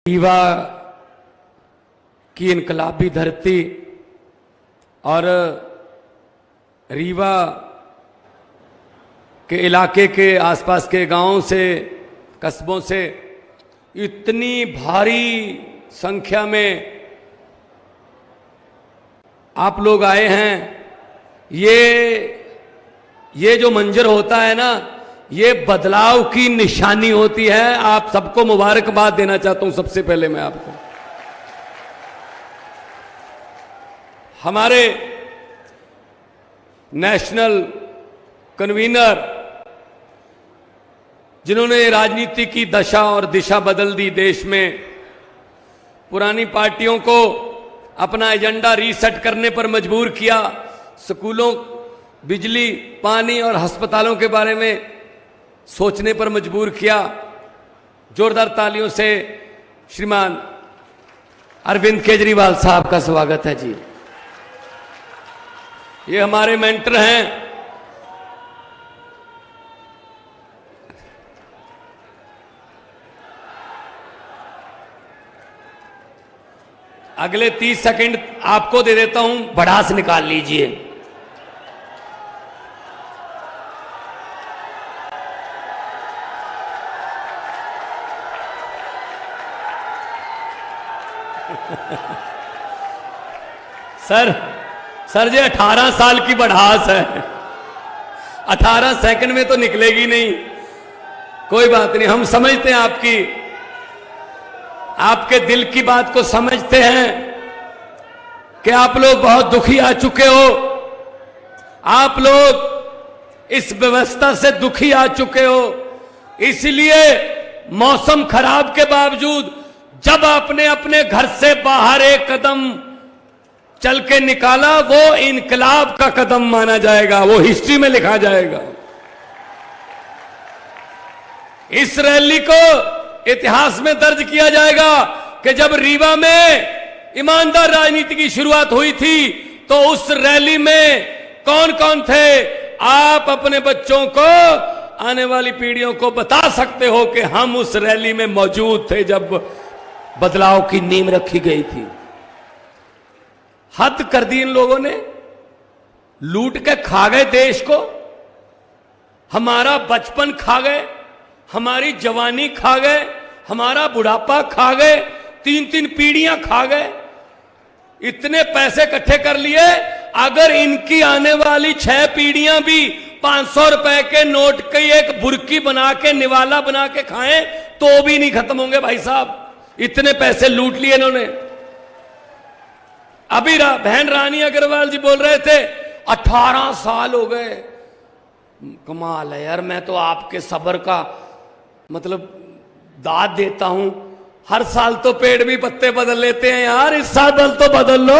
रीवा की इनकलाबी धरती और रीवा के इलाके के आसपास के गांवों से, कस्बों से इतनी भारी संख्या में आप लोग आए हैं। ये जो मंजर होता है ना, ये बदलाव की निशानी होती है। आप सबको मुबारकबाद देना चाहता हूं। सबसे पहले मैं आपको, हमारे नेशनल कन्वीनर जिन्होंने राजनीति की दशा और दिशा बदल दी, देश में पुरानी पार्टियों को अपना एजेंडा रीसेट करने पर मजबूर किया, स्कूलों, बिजली, पानी और अस्पतालों के बारे में सोचने पर मजबूर किया। जोरदार तालियों से श्रीमान अरविंद केजरीवाल साहब का स्वागत है जी। ये हमारे मेंटर हैं। अगले 30 सेकंड आपको दे देता हूं, भड़ास निकाल लीजिए। सर जी 18 साल की बढ़ास है, 18 सेकंड में तो निकलेगी नहीं। कोई बात नहीं, हम समझते हैं आपके दिल की बात को समझते हैं कि आप लोग बहुत दुखी आ चुके हो। आप लोग इस व्यवस्था से दुखी आ चुके हो। इसलिए मौसम खराब के बावजूद जब आपने अपने घर से बाहर एक कदम चल के निकाला, वो इनकलाब का कदम माना जाएगा, वो हिस्ट्री में लिखा जाएगा। इस रैली को इतिहास में दर्ज किया जाएगा कि जब रीवा में ईमानदार राजनीति की शुरुआत हुई थी तो उस रैली में कौन कौन थे। आप अपने बच्चों को, आने वाली पीढ़ियों को बता सकते हो कि हम उस रैली में मौजूद थे जब बदलाव की नींव रखी गई थी। हद कर दी इन लोगों ने, लूट के खा गए देश को। हमारा बचपन खा गए, हमारी जवानी खा गए, हमारा बुढ़ापा खा गए, 3-3 पीढ़ियां खा गए। इतने पैसे इकट्ठे कर लिए, अगर इनकी आने वाली 6 पीढ़ियां भी 500 रुपए के नोट की एक बुर्की बना के, निवाला बना के खाएं तो भी नहीं खत्म होंगे भाई साहब। इतने पैसे लूट लिए इन्होंने। अभी बहन रानी अग्रवाल जी बोल रहे थे 18 साल हो गए। कमाल है यार, मैं तो आपके सब्र का मतलब दाद देता हूं। हर साल तो पेड़ भी पत्ते बदल लेते हैं यार, इस साल तो बदल लो।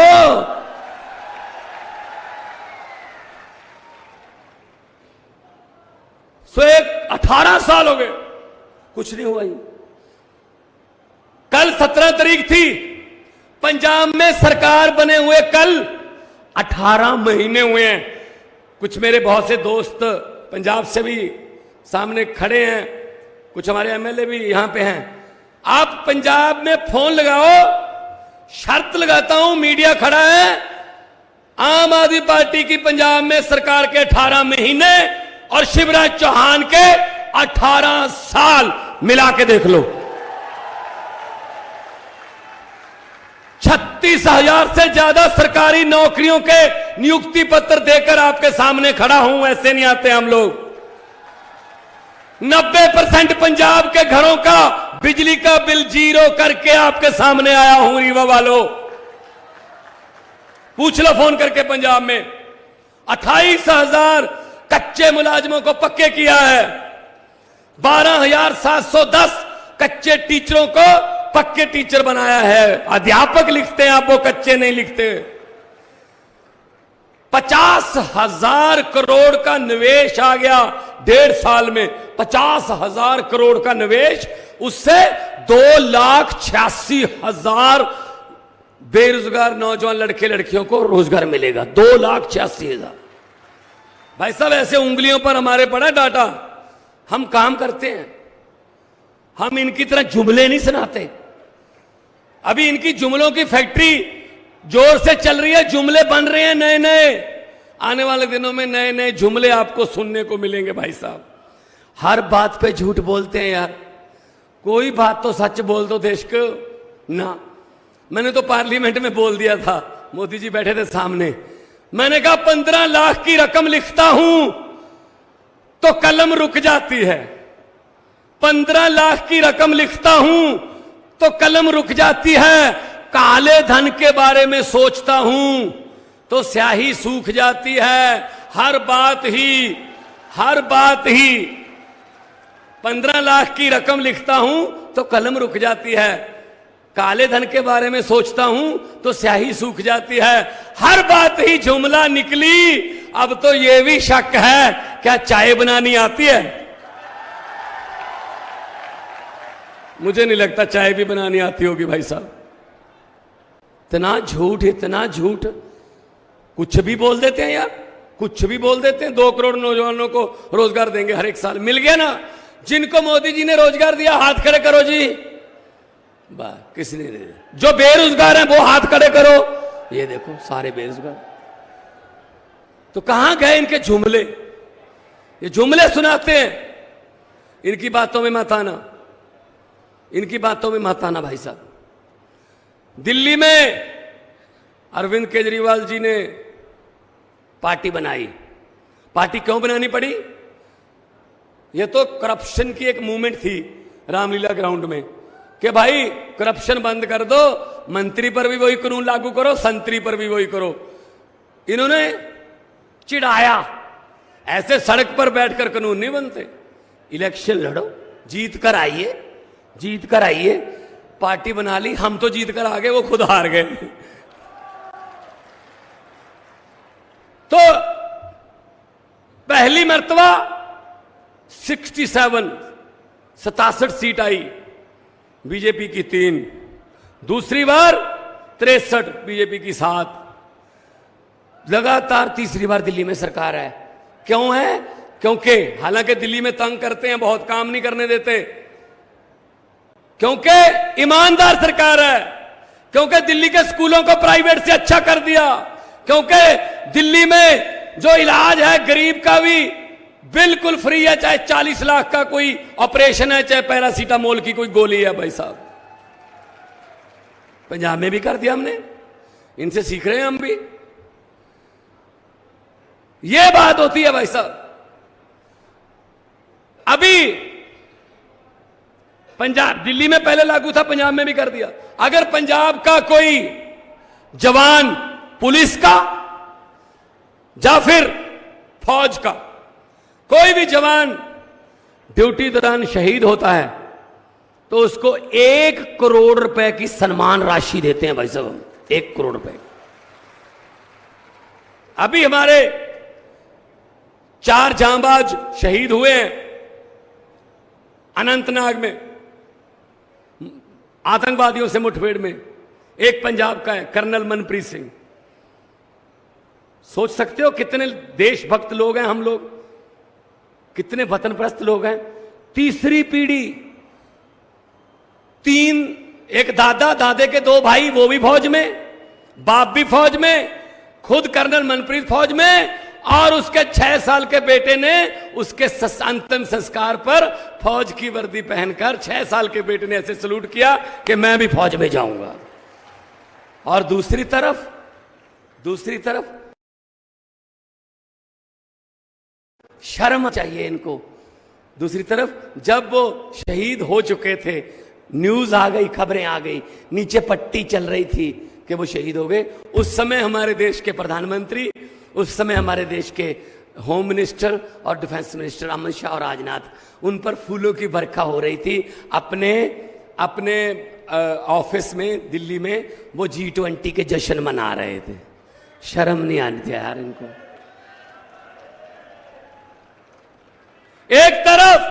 सो 18 साल हो गए, कुछ नहीं हुआ। कल 17 तारीख थी, पंजाब में सरकार बने हुए कल 18 महीने हुए हैं। कुछ मेरे बहुत से दोस्त पंजाब से भी सामने खड़े हैं, कुछ हमारे एमएलए भी यहां पे हैं। आप पंजाब में फोन लगाओ, शर्त लगाता हूं, मीडिया खड़ा है, आम आदमी पार्टी की पंजाब में सरकार के 18 महीने और शिवराज चौहान के 18 साल मिला के देख लो। 36,000 से ज्यादा सरकारी नौकरियों के नियुक्ति पत्र देकर आपके सामने खड़ा हूं। ऐसे नहीं आते हम लोग। 90% पंजाब के घरों का बिजली का बिल जीरो करके आपके सामने आया हूं। रीवा वालों, पूछ लो फोन करके। पंजाब में 28,000 कच्चे मुलाजिमों को पक्के किया है। 12,710 कच्चे टीचरों को पक्के टीचर बनाया है। अध्यापक लिखते हैं आप, वो कच्चे नहीं लिखते। 50,000 करोड़ का निवेश आ गया 1.5 साल में। 50,000 करोड़ का निवेश, उससे 2,86,000 बेरोजगार नौजवान लड़के लड़कियों को रोजगार मिलेगा। 2,86,000। भाई साहब, ऐसे उंगलियों पर हमारे पड़ा डाटा। हम काम करते हैं, हम इनकी तरह जुमले नहीं सुनाते। अभी इनकी जुमलों की फैक्ट्री जोर से चल रही है, जुमले बन रहे हैं नए नए। आने वाले दिनों में नए नए जुमले आपको सुनने को मिलेंगे भाई साहब। हर बात पे झूठ बोलते हैं यार, कोई बात तो सच बोल दो देश को ना। मैंने तो पार्लियामेंट में बोल दिया था, मोदी जी बैठे थे सामने, मैंने कहा 15 लाख की रकम लिखता हूं तो कलम रुक जाती है, 15 लाख की रकम लिखता हूं तो कलम रुक जाती है, काले धन के बारे में सोचता हूं तो स्याही सूख जाती है। हर बात ही 15 लाख की रकम लिखता हूं तो कलम रुक जाती है, काले धन के बारे में सोचता हूं तो स्याही सूख जाती है। हर बात ही जुमला निकली। अब तो यह भी शक है, क्या चाय बनानी आती है? मुझे नहीं लगता चाय भी बनानी आती होगी भाई साहब। इतना झूठ, इतना झूठ, कुछ भी बोल देते हैं यार, कुछ भी बोल देते हैं। 2 करोड़ नौजवानों को रोजगार देंगे हर एक साल, मिल गया ना। जिनको मोदी जी ने रोजगार दिया हाथ खड़े करो जी। वाह, किसने दे? जो बेरोजगार हैं वो हाथ खड़े करो। ये देखो सारे बेरोजगार। तो कहां गए इनके जुमले? ये जुमले सुनाते हैं, इनकी बातों में मत आना, इनकी बातों में मत आना भाई साहब। दिल्ली में अरविंद केजरीवाल जी ने पार्टी बनाई। पार्टी क्यों बनानी पड़ी? यह तो करप्शन की एक मूवमेंट थी रामलीला ग्राउंड में कि भाई करप्शन बंद कर दो, मंत्री पर भी वही कानून लागू करो, संतरी पर भी वही करो। इन्होंने चिढ़ाया, ऐसे सड़क पर बैठकर कानून नहीं बनते, इलेक्शन लड़ो, जीत कर आइए, जीत कर आइए। पार्टी बना ली, हम तो जीत कर आ गए, वो खुद हार गए। तो पहली मर्तबा 67 सीट आई, बीजेपी की 3। दूसरी बार 63, बीजेपी की 7। लगातार तीसरी बार दिल्ली में सरकार है। क्यों है? क्योंकि हालांकि दिल्ली में तंग करते हैं, बहुत काम नहीं करने देते, क्योंकि ईमानदार सरकार है, क्योंकि दिल्ली के स्कूलों को प्राइवेट से अच्छा कर दिया, क्योंकि दिल्ली में जो इलाज है गरीब का भी बिल्कुल फ्री है, चाहे 40 लाख का कोई ऑपरेशन है, चाहे पैरासीटामोल की कोई गोली है भाई साहब। पंजाब में भी कर दिया हमने, इनसे सीख रहे हैं हम भी। यह बात होती है भाई साहब। अभी पंजाब, दिल्ली में पहले लागू था, पंजाब में भी कर दिया। अगर पंजाब का कोई जवान पुलिस का या फिर फौज का कोई भी जवान ड्यूटी दौरान शहीद होता है तो उसको 1 करोड़ रुपए की सम्मान राशि देते हैं भाई साहब, 1 करोड़ रुपए। अभी हमारे 4 जांबाज शहीद हुए हैं अनंतनाग में, आतंकवादियों से मुठभेड़ में। एक पंजाब का है, कर्नल मनप्रीत सिंह। सोच सकते हो कितने देशभक्त लोग हैं हम लोग, कितने वतनप्रस्त लोग हैं। तीसरी पीढ़ी, 3, एक दादा, दादे के 2 भाई, वो भी फौज में, बाप भी फौज में, खुद कर्नल मनप्रीत फौज में, और उसके 6 साल के बेटे ने उसके अंतिम संस्कार पर फौज की वर्दी पहनकर 6 साल के बेटे ने ऐसे सलूट किया कि मैं भी फौज में जाऊंगा। और दूसरी तरफ शर्म चाहिए इनको। दूसरी तरफ जब वो शहीद हो चुके थे, न्यूज आ गई, खबरें आ गई, नीचे पट्टी चल रही थी कि वो शहीद हो गए। उस समय हमारे देश के प्रधानमंत्री, उस समय हमारे देश के होम मिनिस्टर और डिफेंस मिनिस्टर अमित शाह और राजनाथ, उन पर फूलों की बरखा हो रही थी। अपने ऑफिस में दिल्ली में वो G20 के जश्न मना रहे थे। शर्म नहीं आनी थी यार इनको। एक तरफ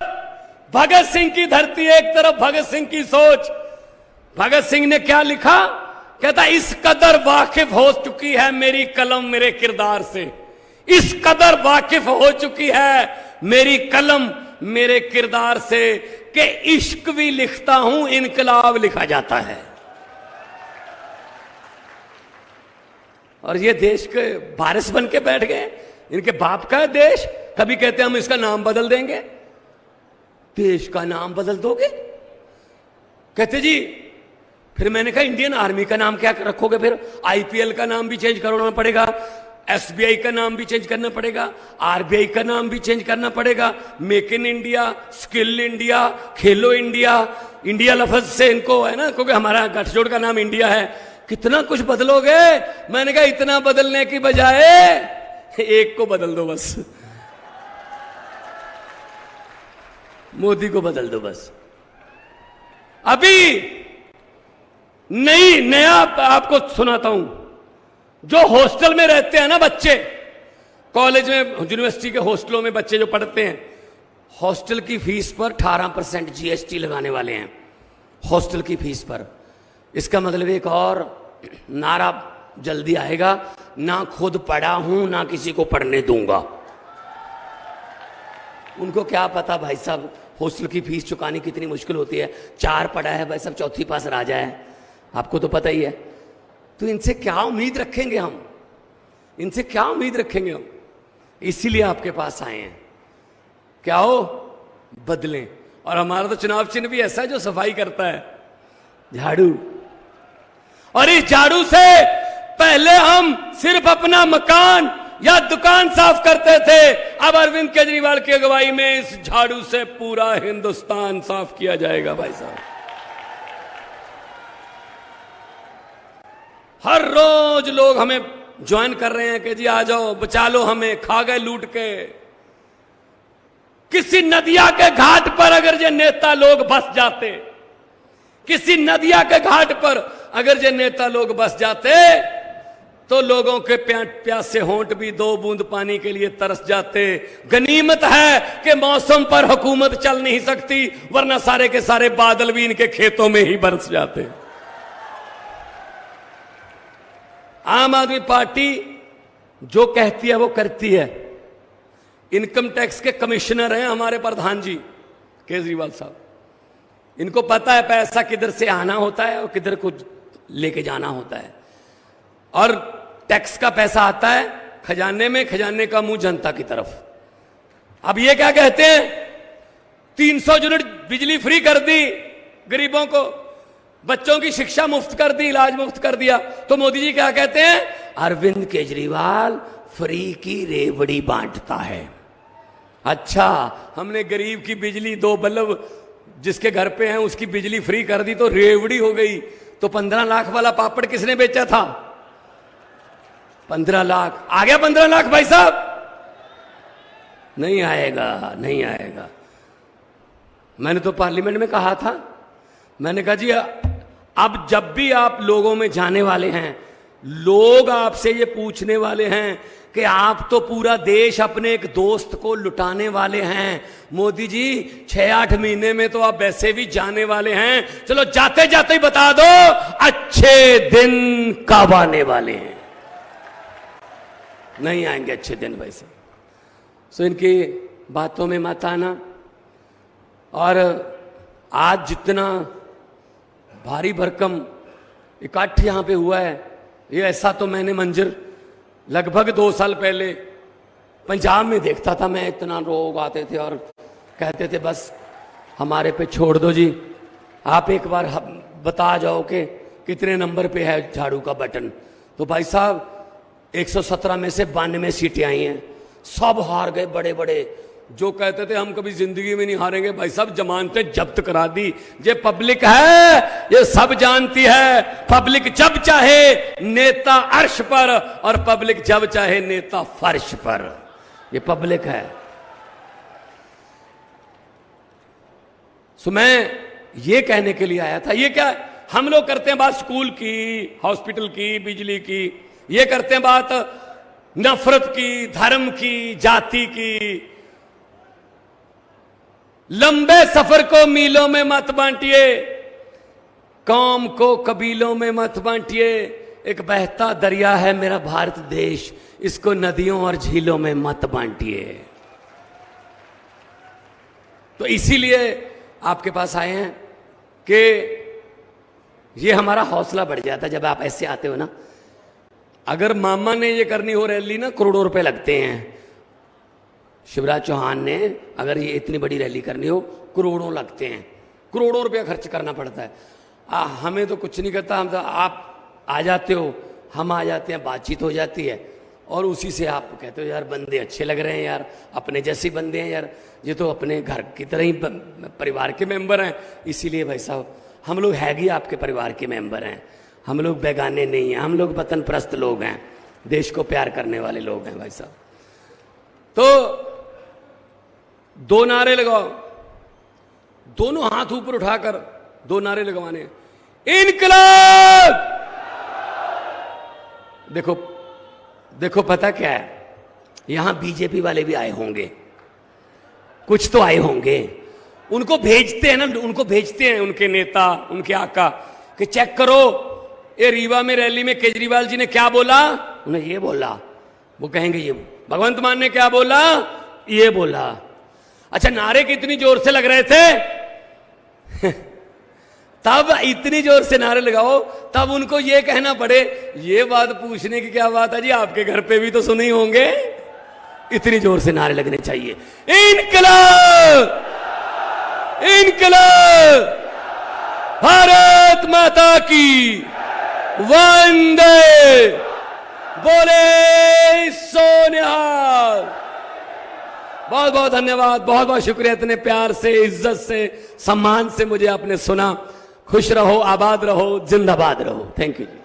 भगत सिंह की धरती, एक तरफ भगत सिंह की सोच। भगत सिंह ने क्या लिखा? कहता इस कदर वाकिफ हो चुकी है मेरी कलम मेरे किरदार से, इस कदर वाकिफ हो चुकी है मेरी कलम मेरे किरदार से कि इश्क भी लिखता हूं, इनकलाब लिखा जाता है। और ये देश के वारिस बन के बैठ गए। इनके बाप का है देश, कभी कहते हैं हम इसका नाम बदल देंगे। देश का नाम बदल दोगे? कहते जी, फिर मैंने कहा इंडियन आर्मी का नाम क्या रखोगे? फिर आईपीएल का नाम भी चेंज करना पड़ेगा, एसबीआई का नाम भी चेंज करना पड़ेगा, आरबीआई का नाम भी चेंज करना पड़ेगा, make in India, skill India, Khelo India. India लफ्ज से इनको है ना, क्योंकि हमारा गठजोड़ का नाम इंडिया है। कितना कुछ बदलोगे? मैंने कहा इतना बदलने की बजाय एक को बदल दो बस, मोदी को बदल दो बस। अभी नया आपको सुनाता हूं। जो हॉस्टल में रहते हैं ना बच्चे, कॉलेज में, यूनिवर्सिटी के हॉस्टलों में बच्चे जो पढ़ते हैं, हॉस्टल की फीस पर 18% जीएसटी लगाने वाले हैं, हॉस्टल की फीस पर। इसका मतलब एक और नारा जल्दी आएगा, ना खुद पढ़ा हूं ना किसी को पढ़ने दूंगा। उनको क्या पता भाई साहब हॉस्टल की फीस चुकानी कितनी मुश्किल होती है। 4 पढ़ा है भाई साहब, चौथी पास राजा है, आपको तो पता ही है। तो इनसे क्या उम्मीद रखेंगे हम? इनसे क्या उम्मीद रखेंगे हम? इसीलिए आपके पास आए हैं। क्या हो? बदलें। और हमारा तो चुनाव चिन्ह भी ऐसा है जो सफाई करता है, झाड़ू। और इस झाड़ू से पहले हम सिर्फ अपना मकान या दुकान साफ करते थे, अब अरविंद केजरीवाल की अगुवाई में इस झाड़ू से पूरा हिंदुस्तान साफ किया जाएगा भाई साहब। हर रोज लोग हमें ज्वाइन कर रहे हैं कि जी आ जाओ, बचा लो हमें, खा गए लूट के। किसी नदिया के घाट पर अगर ये नेता लोग बस जाते, किसी नदिया के घाट पर अगर ये नेता लोग बस जाते, तो लोगों के प्यासे होंठ भी 2 बूंद पानी के लिए तरस जाते। गनीमत है कि मौसम पर हुकूमत चल नहीं सकती, वरना सारे के सारे बादल भी इनके खेतों में ही बरस जाते। आम आदमी पार्टी जो कहती है वो करती है। इनकम टैक्स के कमिश्नर हैं हमारे प्रधान जी केजरीवाल साहब। इनको पता है पैसा किधर से आना होता है और किधर को लेके जाना होता है। और टैक्स का पैसा आता है खजाने में, खजाने का मुंह जनता की तरफ। अब ये क्या कहते हैं, 300 यूनिट बिजली फ्री कर दी गरीबों को, बच्चों की शिक्षा मुफ्त कर दी, इलाज मुफ्त कर दिया। तो मोदी जी क्या कहते हैं, अरविंद केजरीवाल फ्री की रेवड़ी बांटता है। अच्छा, हमने गरीब की बिजली 2 बल्ब जिसके घर पे हैं उसकी बिजली फ्री कर दी तो रेवड़ी हो गई। तो 15 लाख वाला पापड़ किसने बेचा था? 15 लाख। आ गया 15 लाख भाई साहब? नहीं आएगा, नहीं आएगा। मैंने तो पार्लियामेंट में कहा था, मैंने कहा जी अब जब भी आप लोगों में जाने वाले हैं, लोग आपसे ये पूछने वाले हैं कि आप तो पूरा देश अपने एक दोस्त को लुटाने वाले हैं, मोदी जी 6-8 महीने में तो आप वैसे भी जाने वाले हैं, चलो जाते जाते ही बता दो अच्छे दिन कब आने वाले हैं। नहीं आएंगे अच्छे दिन भाई साहब। सो इनकी बातों में मत आना। और आज जितना भारी भरकम इकट्ठ यहां पे हुआ है, ये ऐसा तो मैंने मंजर लगभग 2 साल पहले पंजाब में देखता था मैं। इतना लोग आते थे और कहते थे बस हमारे पे छोड़ दो जी, आप एक बार बता जाओ कि कितने नंबर पे है झाड़ू का बटन। तो भाई साहब 117 में से 92 सीटें आई हैं, सब हार गए बड़े बड़े। जो कहते थे हम कभी जिंदगी में नहीं हारेंगे, भाई साहब जमानतें जब्त करा दी। ये पब्लिक है, ये सब जानती है। पब्लिक जब चाहे नेता अर्श पर और पब्लिक जब चाहे नेता फर्श पर, ये पब्लिक है। सो मैं ये कहने के लिए आया था। ये क्या हम लोग करते हैं बात स्कूल की, हॉस्पिटल की, बिजली की, ये करते हैं बात नफरत की, धर्म की, जाति की। लंबे सफर को मीलों में मत बांटिए, कौम को कबीलों में मत बांटिए। एक बहता दरिया है मेरा भारत देश, इसको नदियों और झीलों में मत बांटिए। तो इसीलिए आपके पास आए हैं कि ये हमारा हौसला बढ़ जाता है जब आप ऐसे आते हो ना। अगर मामा ने ये करनी हो रैली ना, करोड़ों रुपए लगते हैं। शिवराज चौहान ने अगर ये इतनी बड़ी रैली करनी हो, करोड़ों लगते हैं, करोड़ों रुपया खर्च करना पड़ता है। हमें तो कुछ नहीं करता, हम तो आप आ जाते हो, हम आ जाते हैं, बातचीत हो जाती है और उसी से आप कहते हो यार बंदे अच्छे लग रहे हैं यार, अपने जैसे बंदे हैं यार, ये तो अपने घर की तरह ही परिवार के मेंबर हैं। इसीलिए भाई साहब हम लोग है ही आपके परिवार के मेंबर हैं, हम लोग बेगाने नहीं हैं, हम लोग वतन परस्त लोग हैं, देश को प्यार करने वाले लोग हैं भाई साहब। तो 2 नारे लगाओ, दोनों हाथ ऊपर उठाकर 2 नारे लगवाने, इनकलाब। देखो देखो पता क्या है, यहां बीजेपी वाले भी आए होंगे, कुछ तो आए होंगे, उनको भेजते हैं ना, उनको भेजते हैं उनके नेता, उनके आका कि चेक करो ये रीवा में रैली में केजरीवाल जी ने क्या बोला, उन्हें ये बोला, वो कहेंगे ये भगवंत मान ने क्या बोला, ये बोला। अच्छा नारे कितनी जोर से लग रहे थे तब इतनी जोर से नारे लगाओ, तब उनको ये कहना पड़े, ये बात पूछने की क्या बात है जी, आपके घर पे भी तो सुने ही होंगे। इतनी जोर से नारे लगने चाहिए, इनकलाब इनकलाब, भारत माता की वंदे, बोले सोनिहाल। बहुत बहुत धन्यवाद, बहुत बहुत शुक्रिया, इतने प्यार से, इज्जत से, सम्मान से मुझे आपने सुना। खुश रहो, आबाद रहो, जिंदाबाद रहो। Thank you ji.